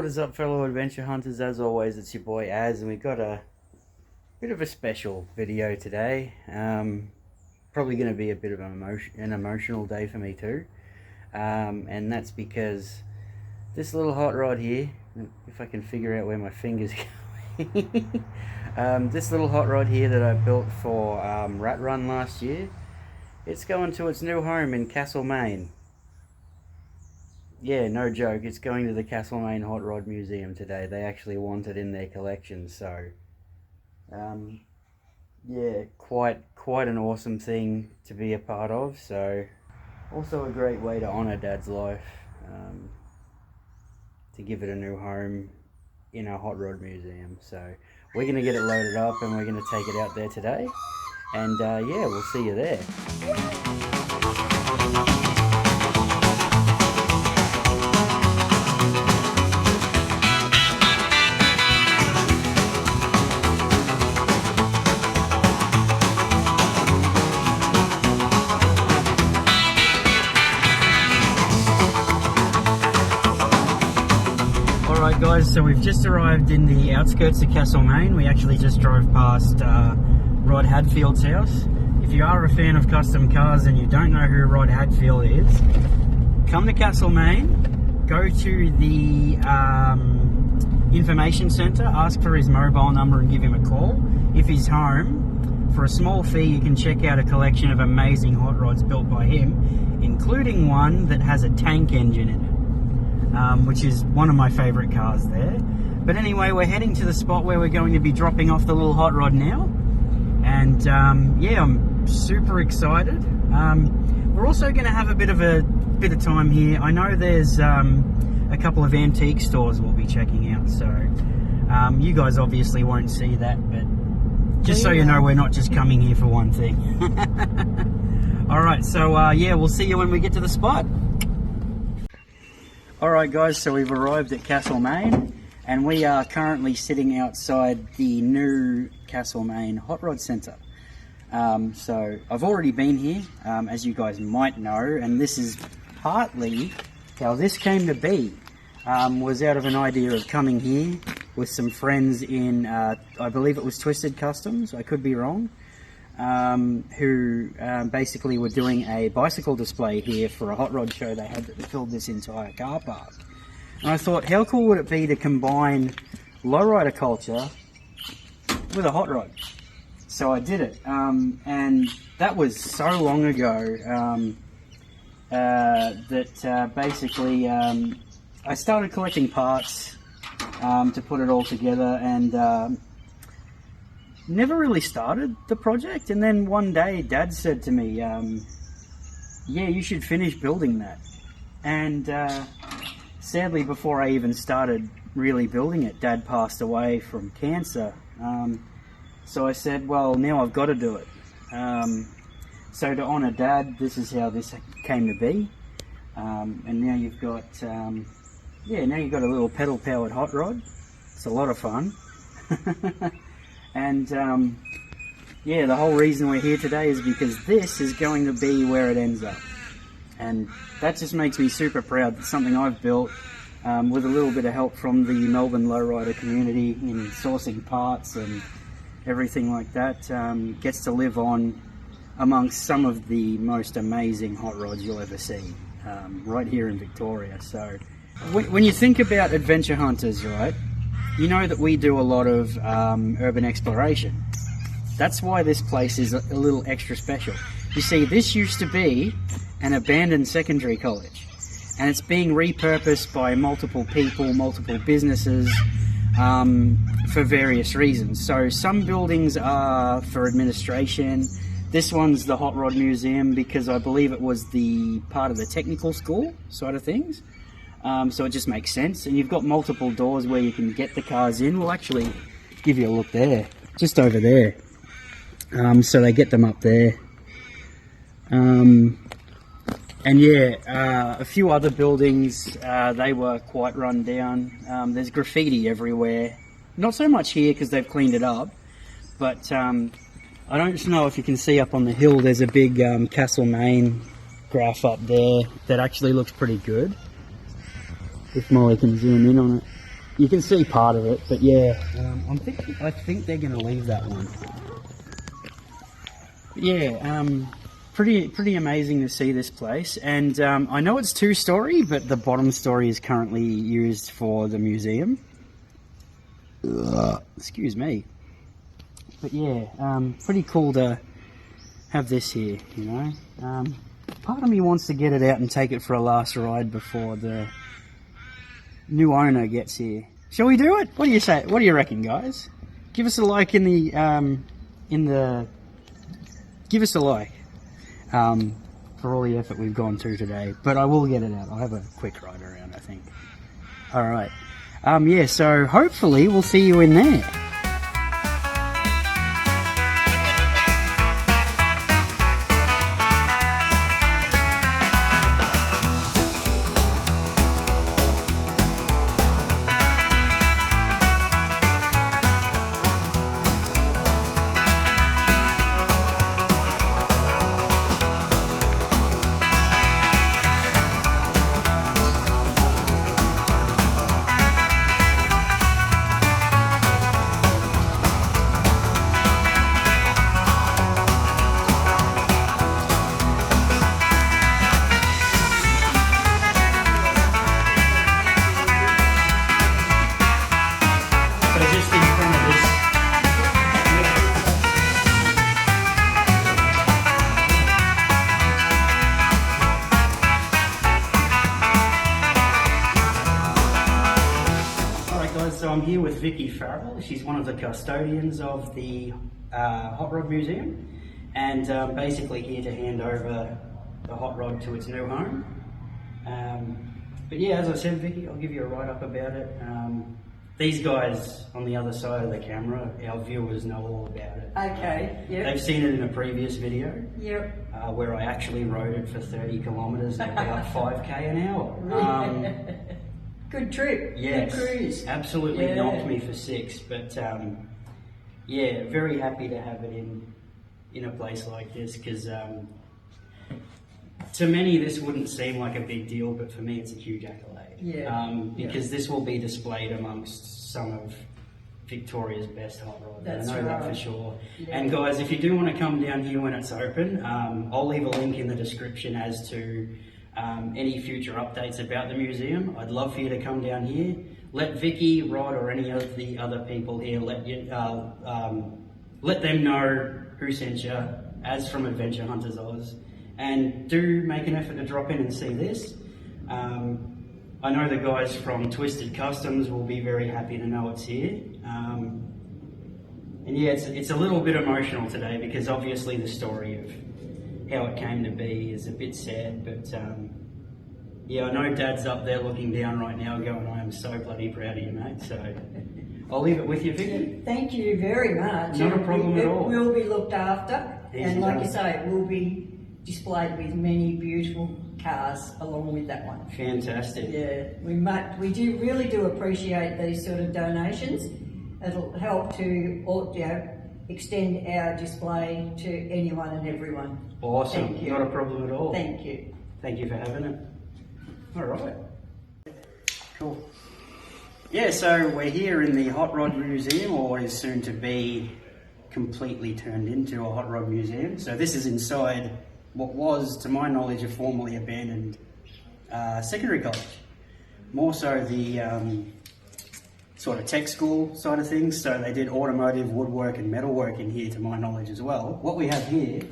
What is up, fellow adventure hunters? As always, it's your boy Az, and we've got a bit of a special video today. Probably going to be a bit of an emotional day for me too, and that's because this little hot rod here, if I can figure out where my finger's going, this little hot rod here that I built for Rat Run last year, it's going to its new home in Castlemaine. Yeah, no joke, it's going to the Castlemaine Hot Rod Museum today. They actually want it in their collection, so yeah, quite an awesome thing to be a part of. So also a great way to honour Dad's life, to give it a new home in a hot rod museum. So we're going to get it loaded up and we're going to take it out there today, and yeah, we'll see you there. Alright guys, so we've just arrived in the outskirts of Castlemaine. We actually just drove past Rod Hadfield's house. If you are a fan of custom cars and you don't know who Rod Hadfield is, come to Castlemaine, go to the information centre, ask for his mobile number and give him a call. If he's home, for a small fee you can check out a collection of amazing hot rods built by him, including one that has a tank engine in it. Which is one of my favourite cars there. But anyway, we're heading to the spot where we're going to be dropping off the little hot rod now, and yeah, I'm super excited. We're also going to have a bit of time here. I know there's a couple of antique stores we'll be checking out, so you guys obviously won't see that, but just so you know, we're not just coming here for one thing. Alright, so yeah, we'll see you when we get to the spot. Alright guys, so we've arrived at Castlemaine, and we are currently sitting outside the new Castlemaine Hot Rod Centre. So I've already been here, as you guys might know, and this is partly how this came to be. Was out of an idea of coming here with some friends in, I believe it was Twisted Customs, I could be wrong, who basically were doing a bicycle display here for a hot rod show they had that filled this entire car park. And I thought, how cool would it be to combine lowrider culture with a hot rod? So I did it, and that was so long ago that basically I started collecting parts to put it all together, and never really started the project. And then one day Dad said to me, yeah, you should finish building that. And sadly, before I even started really building it, Dad passed away from cancer. So I said, well, now I've got to do it. So to honour Dad, this is how this came to be. And now you've got yeah, now you've got a little pedal powered hot rod. It's a lot of fun. And yeah, the whole reason we're here today is because this is going to be where it ends up, and that just makes me super proud that something I've built with a little bit of help from the Melbourne lowrider community in sourcing parts and everything like that, gets to live on amongst some of the most amazing hot rods you'll ever see, right here in Victoria. So when you think about adventure hunters, right, you know that we do a lot of urban exploration. That's why this place is a little extra special. You see, this used to be an abandoned secondary college, and it's being repurposed by multiple people, multiple businesses, for various reasons. So some buildings are for administration. This one's the Hot Rod Museum because I believe it was the part of the technical school side of things. So it just makes sense, and you've got multiple doors where you can get the cars in. We'll actually give you a look there, just over there. So they get them up there. And yeah, a few other buildings, they were quite run down. There's graffiti everywhere. Not so much here because they've cleaned it up, but I don't know if you can see up on the hill, there's a big Castlemaine graph up there that actually looks pretty good. If Molly can zoom in on it. You can see part of it, but yeah, I think they're going to leave that one. But yeah, pretty amazing to see this place, and I know it's 2-story, but the bottom story is currently used for the museum. Excuse me. But yeah, pretty cool to have this here, you know. Part of me wants to get it out and take it for a last ride before the new owner gets here. Shall we do it? What do you say? What do you reckon, guys? Give us a like in the give us a like for all the effort we've gone through today. But I will get it out. I'll have a quick ride around, I think. All right. Yeah. So hopefully we'll see you in there. So I'm here with Vicky Farrell. She's one of the custodians of the Hot Rod Museum, and basically here to hand over the Hot Rod to its new home. But yeah, as I said, Vicky, I'll give you a write-up about it. These guys on the other side of the camera, our viewers know all about it. Okay, yep. They've seen it in a previous video. Yep. Where I actually rode it for 30 kilometres at about 5k an hour. Good trip. Yes, good cruise. Absolutely Yeah. knocked me for 6, but yeah, very happy to have it in a place like this, because to many this wouldn't seem like a big deal, but for me it's a huge accolade. Yeah. Because this will be displayed amongst some of Victoria's best hot rods. That's I know that right. for sure. Yeah. And guys, if you do want to come down here when it's open, I'll leave a link in the description as to any future updates about the museum. I'd love for you to come down here. Let Vicky, Rod, or any of the other people here let them know who sent you, as from Adventure Hunters Oz, and do make an effort to drop in and see this. I know the guys from Twisted Customs will be very happy to know it's here. And yeah, it's a little bit emotional today, because obviously the story of how it came to be is a bit sad, but yeah, I know Dad's up there looking down right now going, I am so bloody proud of you, mate. So I'll leave it with you, Vicky. Thank you very much. Not a problem at all. It will be looked after, Easy and like done. you say, it will be displayed with many beautiful cars along with that one. Fantastic. Yeah, we really do appreciate these sort of donations. It'll help to extend our display to anyone and everyone. Awesome. Thank you. Not a problem at all. Thank you. Thank you for having it. All right. Cool. Yeah, so we're here in the Hot Rod Museum, or what is soon to be completely turned into a Hot Rod Museum. So this is inside what was, to my knowledge, a formerly abandoned secondary college. More so the sort of tech school side of things. So they did automotive, woodwork and metalwork in here, to my knowledge, as well. What we have here,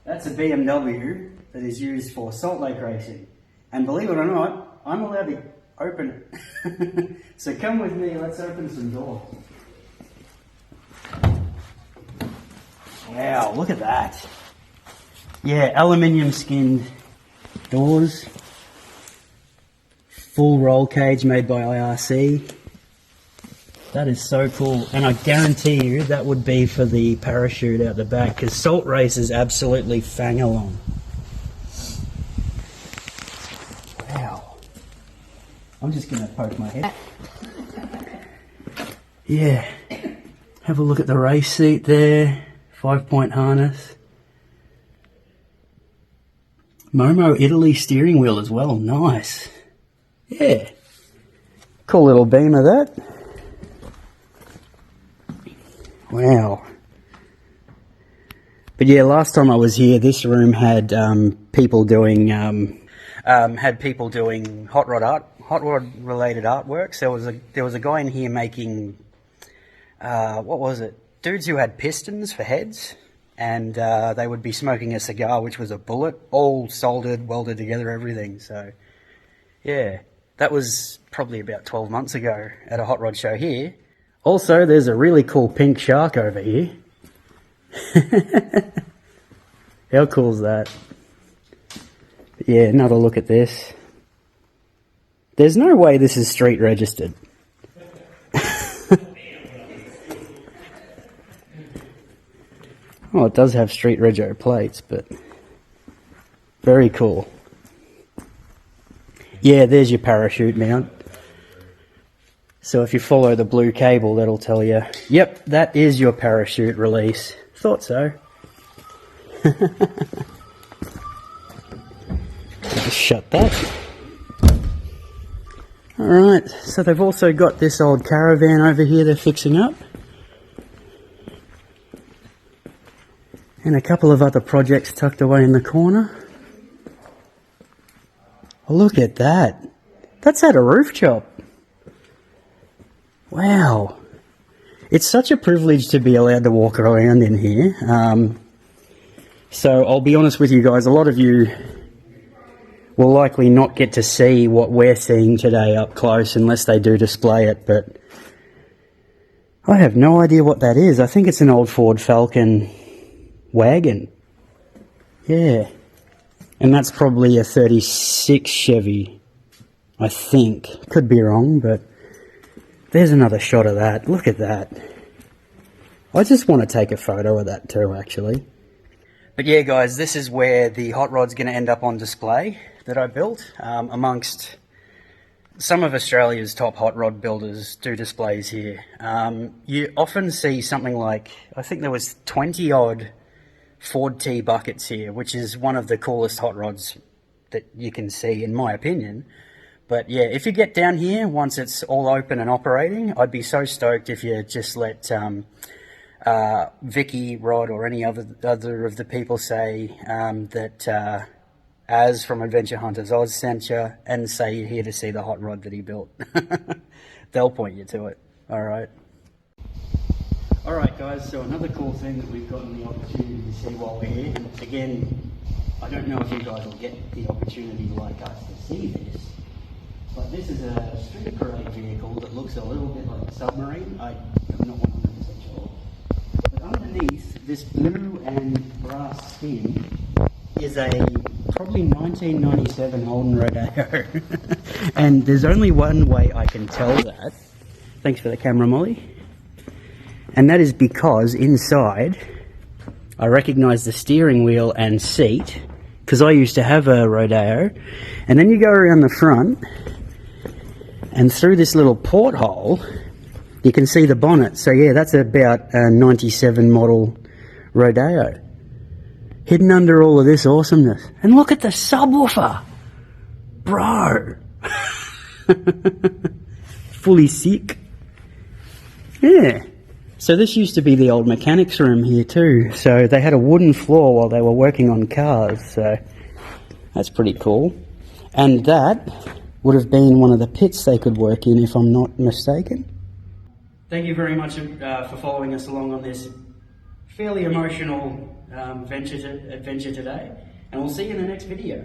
that's a BMW that is used for Salt Lake racing. And believe it or not, I'm allowed to open it. So come with me, let's open some doors. Wow, look at that. Yeah, aluminium skinned doors. Full roll cage made by IRC. That is so cool. And I guarantee you that would be for the parachute out the back, because salt races absolutely fang along. Wow. I'm just going to poke my head. Yeah. Have a look at the race seat there. 5-point harness. Momo Italy steering wheel as well. Nice. Yeah. Cool little beam of that. Wow. But yeah, last time I was here, this room had people doing hot rod related artworks. There was a guy in here making what was it? Dudes who had pistons for heads, and they would be smoking a cigar, which was a bullet, all soldered, welded together, everything. So yeah, that was probably about 12 months ago at a hot rod show here. Also, there's a really cool pink shark over here. How cool is that? Yeah, another look at this. There's no way this is street registered. Oh, it does have street rego plates, but very cool. Yeah, there's your parachute mount. So if you follow the blue cable, that'll tell you, yep, that is your parachute release. Thought so. Just shut that. Alright, so they've also got this old caravan over here they're fixing up. And a couple of other projects tucked away in the corner. Oh, look at that. That's at a roof job. Wow. It's such a privilege to be allowed to walk around in here. So I'll be honest with you guys, a lot of you will likely not get to see what we're seeing today up close unless they do display it, but I have no idea what that is. I think it's an old Ford Falcon wagon. Yeah. And that's probably a 36 Chevy, I think. Could be wrong, but there's another shot of that. Look at that. I just want to take a photo of that too, actually. But yeah, guys, this is where the hot rod's going to end up on display that I built. Amongst some of Australia's top hot rod builders do displays here. You often see something like, I think there was 20 odd Ford T buckets here, which is one of the coolest hot rods that you can see, in my opinion. But yeah, if you get down here, once it's all open and operating, I'd be so stoked if you just let Vicky, Rod, or any other of the people say that Az from Adventure Hunters Oz sent you, and say you're here to see the hot rod that he built. They'll point you to it. Alright. Alright guys, so another cool thing that we've gotten the opportunity to see while we're here. Again, I don't know if you guys will get the opportunity like us to see this, but this is a street parade vehicle that looks a little bit like a submarine. I am not 100% sure. But underneath this blue and brass skin is a probably 1997 Holden Rodeo. And there's only one way I can tell that. Thanks for the camera, Molly. And that is because inside I recognise the steering wheel and seat, because I used to have a Rodeo. And then you go around the front, and through this little porthole you can see the bonnet. So yeah, that's about a 97 model Rodeo hidden under all of this awesomeness. And look at the subwoofer, bro. Fully sick. Yeah. So this used to be the old mechanics room here too. So they had a wooden floor while they were working on cars. So that's pretty cool. And that would have been one of the pits they could work in, if I'm not mistaken. Thank you very much for following us along on this fairly emotional adventure today. And we'll see you in the next video.